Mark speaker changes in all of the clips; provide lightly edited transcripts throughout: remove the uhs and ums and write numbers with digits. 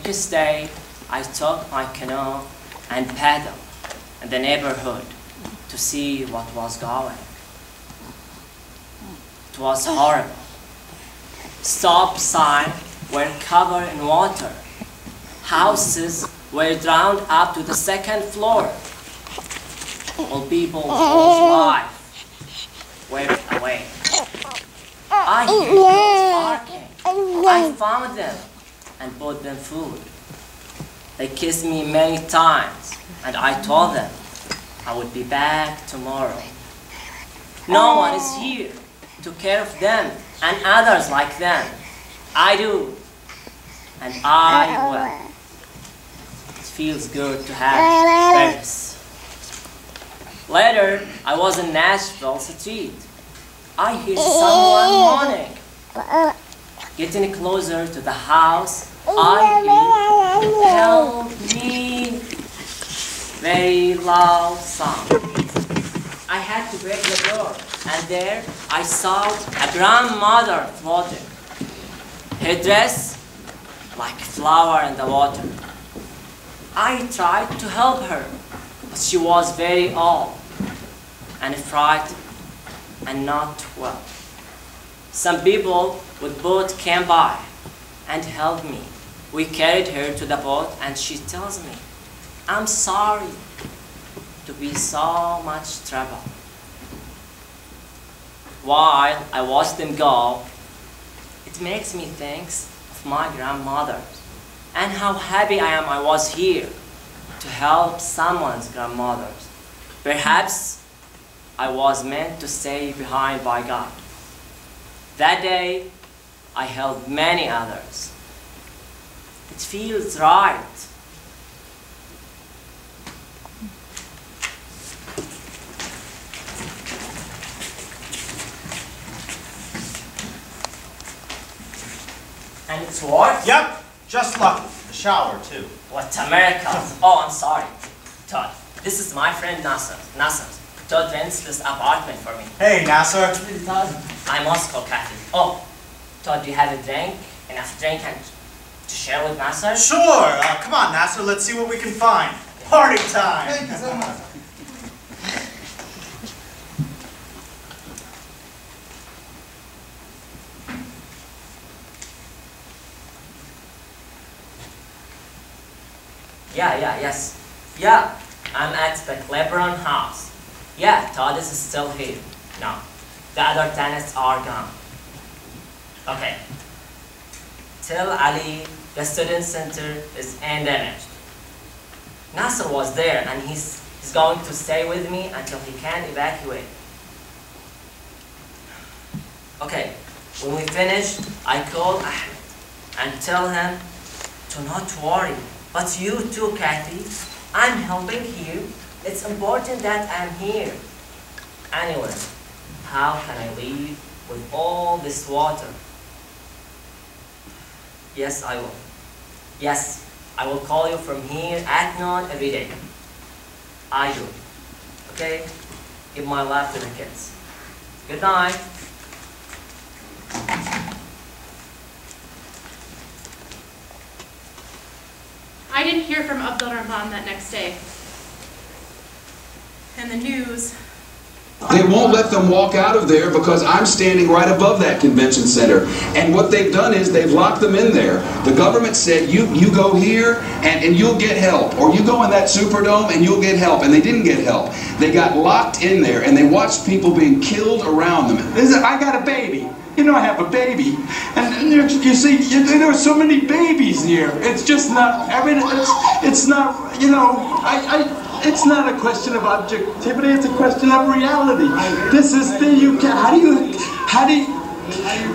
Speaker 1: next day, I took my canoe and paddled in the neighborhood to see what was going. It was horrible. Stop signs were covered in water. Houses were drowned up to the second floor. All people's whole life wiped away. I heard dogs barking. I found them and bought them food. They kissed me many times, and I told them I would be back tomorrow. No one is here to care of them and others like them. I do, and I will. It feels good to have friends. Later, I was in Nashville street. I hear someone moaning. Getting closer to the house, I hear, "Help me!" Very loud sound. I had to break the door, and there I saw a grandmother floating. Her dress like a flower in the water. I tried to help her, but she was very old and frightened and not well. Some people with boat came by and helped me. We carried her to the boat, and she tells me, "I'm sorry to be so much trouble." While I watch them go, it makes me think of my grandmother and how happy I am I was here to help someone's grandmother. Perhaps I was meant to stay behind by God. That day, I helped many others. It feels right. And it's worked?
Speaker 2: Yep, just lucky. The shower, too.
Speaker 1: What a miracle. Oh, I'm sorry. Todd, this is my friend Nasser. Nasser, Todd rents this apartment for me.
Speaker 2: Hey, Nasser.
Speaker 1: Todd, I must call Kathy. Oh, Todd, do you have a drink? Enough drink and to share with Nasser?
Speaker 2: Sure. Come on, Nasser. Let's see what we can find. Party time.
Speaker 3: Thank you so much.
Speaker 1: Yes. Yeah, I'm at the Cleveland house. Yeah, Todd is still here. No, the other tenants are gone. Okay. Tell Ali the student center is undamaged. Nasser was there, and he's going to stay with me until he can evacuate. Okay, when we finish, I call Ahmed and tell him to not worry. But you too, Kathy. I'm helping here. It's important that I'm here. Anyway, how can I leave with all this water? Yes, I will. Yes, I will call you from here at noon every day. I do. Okay? Give my love to the kids. Good night.
Speaker 4: I didn't hear from Abdul Rahman that next day. And the news...
Speaker 5: They won't let them walk out of there because I'm standing right above that convention center. And what they've done is they've locked them in there. The government said, you go here and you'll get help. Or you go in that Superdome and you'll get help. And they didn't get help. They got locked in there and they watched people being killed around them.
Speaker 6: I got a baby. You know I have a baby. And you see, there are so many babies here. It's just not, I mean, it's not, you know, it's not a question of objectivity, it's a question of reality. This is the UK. How do you,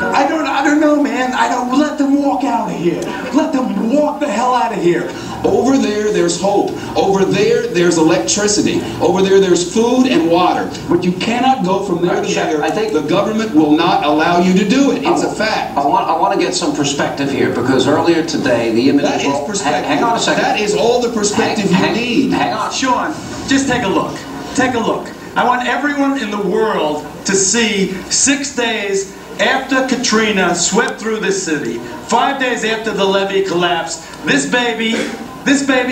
Speaker 6: I don't know, man. I don't, let them walk out of here. Let them walk the hell out of here.
Speaker 5: Over there, there's hope. Over there, there's electricity. Over there, there's food and water. But you cannot go from there to there.
Speaker 7: I think
Speaker 5: the government will not allow you to do it. It's a fact.
Speaker 7: I want to get some perspective here, because earlier today, the image...
Speaker 5: That is perspective.
Speaker 7: Hang on a second.
Speaker 5: That is all the perspective you need.
Speaker 7: Hang on.
Speaker 6: Sean, just take a look. Take a look. I want everyone in the world to see 6 days after Katrina swept through this city, 5 days after the levee collapsed, This baby,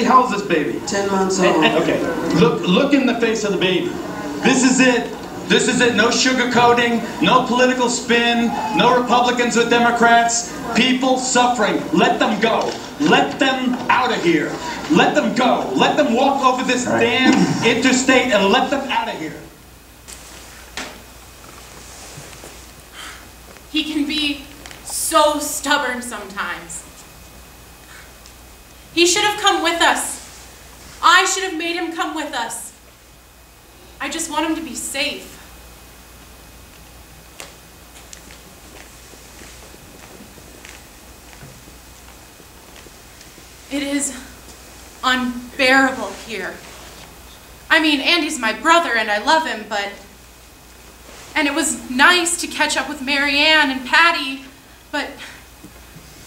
Speaker 6: how old is this baby?
Speaker 7: 10 months old.
Speaker 6: Okay, look in the face of the baby. This is it. This is it. No sugarcoating, no political spin, no Republicans or Democrats. People suffering. Let them go. Let them out of here. Let them go. Let them walk over this damn interstate and let them out of here.
Speaker 4: He can be so stubborn sometimes. He should have come with us. I should have made him come with us. I just want him to be safe. It is unbearable here. I mean, Andy's my brother and I love him, but... And it was nice to catch up with Mary Ann and Patty, but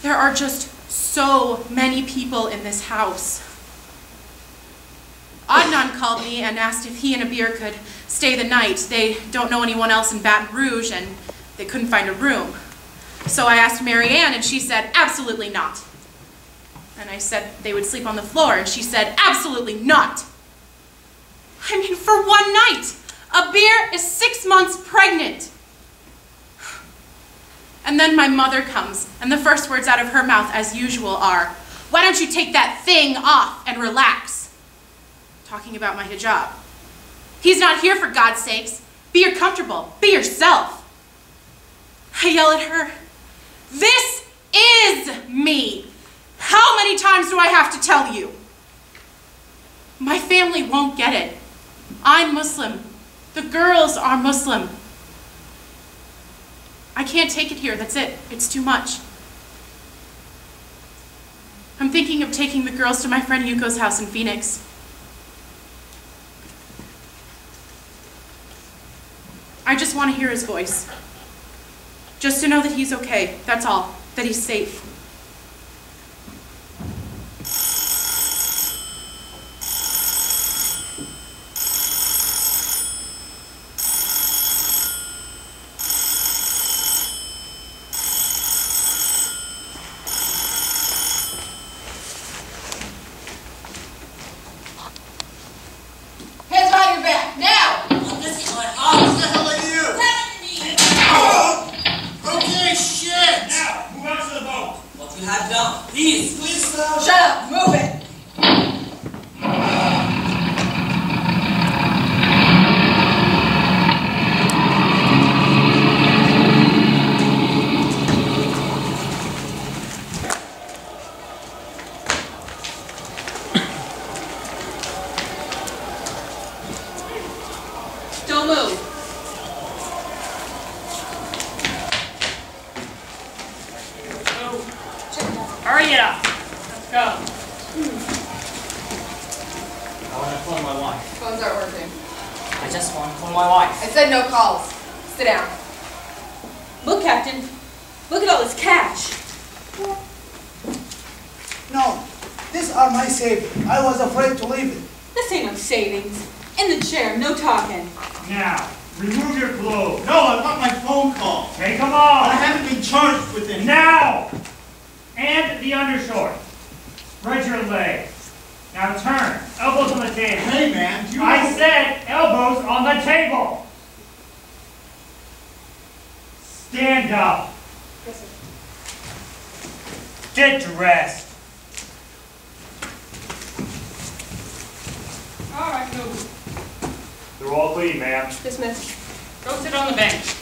Speaker 4: there are just so many people in this house. Adnan called me and asked if he and Abir could stay the night. They don't know anyone else in Baton Rouge and they couldn't find a room. So I asked Mary Ann and she said, absolutely not. And I said they would sleep on the floor and she said, absolutely not. I mean, for one night, Abir is 6 months pregnant. And then my mother comes and the first words out of her mouth as usual are, why don't you take that thing off and relax? Talking about my hijab. He's not here for God's sakes. Be comfortable. Be yourself. I yell at her, this is me. How many times do I have to tell you? My family won't get it. I'm Muslim. The girls are Muslim. I can't take it here. That's it. It's too much. I'm thinking of taking the girls to my friend Yuko's house in Phoenix. I just want to hear his voice. Just to know that he's okay. That's all. That he's safe.
Speaker 3: Hands behind your back, now!
Speaker 2: This is my house. What the hell are you? Okay, shit!
Speaker 8: Now, move on to the boat.
Speaker 1: What you have done, please.
Speaker 2: Please stop.
Speaker 3: Shut up, move it!
Speaker 4: Don't move.
Speaker 8: Hurry it up. Let's go.
Speaker 1: I want to call my wife.
Speaker 3: Phones aren't working.
Speaker 1: I just want to call my wife.
Speaker 3: I said no calls. Sit down.
Speaker 9: Look, Captain. Look at all this cash.
Speaker 10: No, these are my savings. I was afraid to leave it.
Speaker 9: This ain't no savings. In the chair, no talking.
Speaker 8: Now, remove your clothes.
Speaker 2: No, I want my phone call.
Speaker 8: Take them
Speaker 2: I
Speaker 8: off.
Speaker 2: haven't been charged with anything.
Speaker 8: Now! And the undershorts. Spread your legs. Now turn. Elbows on the table.
Speaker 2: Hey, man, do you
Speaker 8: I
Speaker 2: know-
Speaker 8: said elbows on the table. Stand up.
Speaker 3: Yes, sir.
Speaker 8: Get dressed.
Speaker 4: All right, move.
Speaker 8: They're all clean, ma'am.
Speaker 3: Dismissed.
Speaker 4: Go sit on the bench.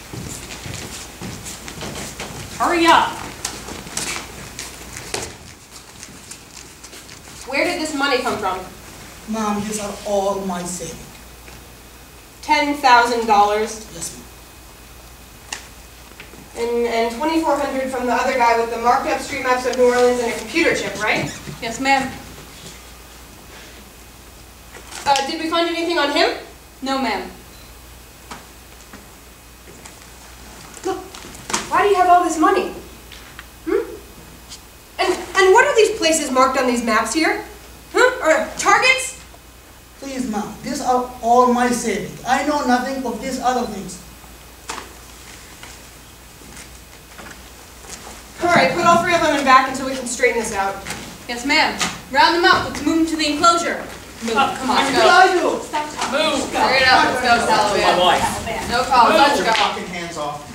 Speaker 4: Hurry up.
Speaker 3: Where did this money come from?
Speaker 10: Mom, these are all my savings.
Speaker 3: $10,000
Speaker 10: Yes, ma'am.
Speaker 3: and $2,400 from the other guy with the marked up street maps of New Orleans and a computer chip, right?
Speaker 9: Yes, ma'am.
Speaker 3: Did we find anything on him?
Speaker 9: No, ma'am.
Speaker 3: Look, why do you have all this money? And what are these places marked on these maps here? Or targets?
Speaker 10: Please, ma'am, these are all my savings. I know nothing of these other things.
Speaker 3: All right, put all three of them in back until we can straighten this out.
Speaker 9: Yes, ma'am. Round them up. Let's move them to the enclosure. Move. Come on,
Speaker 10: What
Speaker 9: go.
Speaker 10: did I do?
Speaker 9: Move. Hurry it up. Let's go, Taliban.
Speaker 1: My wife.
Speaker 9: No calls. Let's go.
Speaker 2: Fucking hands off.